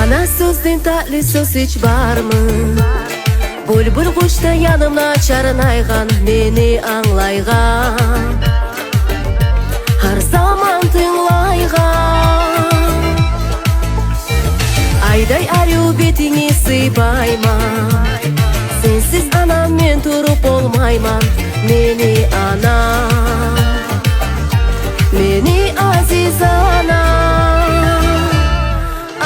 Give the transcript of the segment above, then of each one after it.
Ana so'zning ta'li so'z hech barmi? Bulbul qushda yanimda charnaygan, meni anglaygan, har zaman tinglaygan. Ayday aryu betingni siypayman, sensiz anam men turib olmayman. Meni anam, meni aziz anam,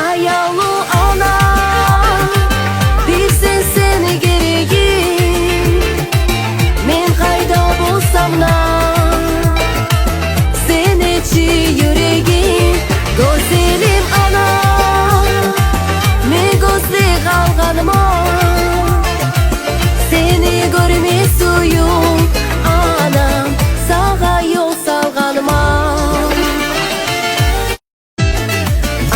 ayolu anam, bilsen seni gereğim. Men qayda bo'lsam da seni chi yüreğim. Go'zelim anam, men go'zlik alganman, seni görmey suyum anam, sağa yol salganman.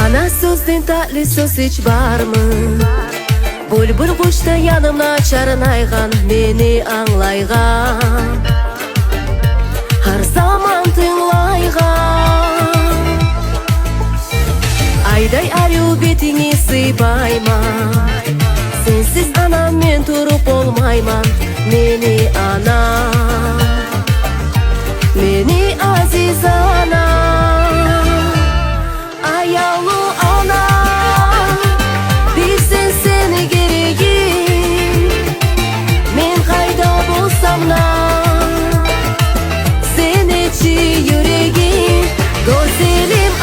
Ana so'zning ta'li so'z hech barmi? Bulbul qushda yanimda charnaygan, meni anglaygan, har zaman tinglaygan. Ayday aryu betingni siypayman, sensiz anam men turib olmayman. Meni anam, meni aziz anam, ayolu anam, bilsen seni gereğim. Men qayda bo'lsam da seni chi yüreğim. Go'zelim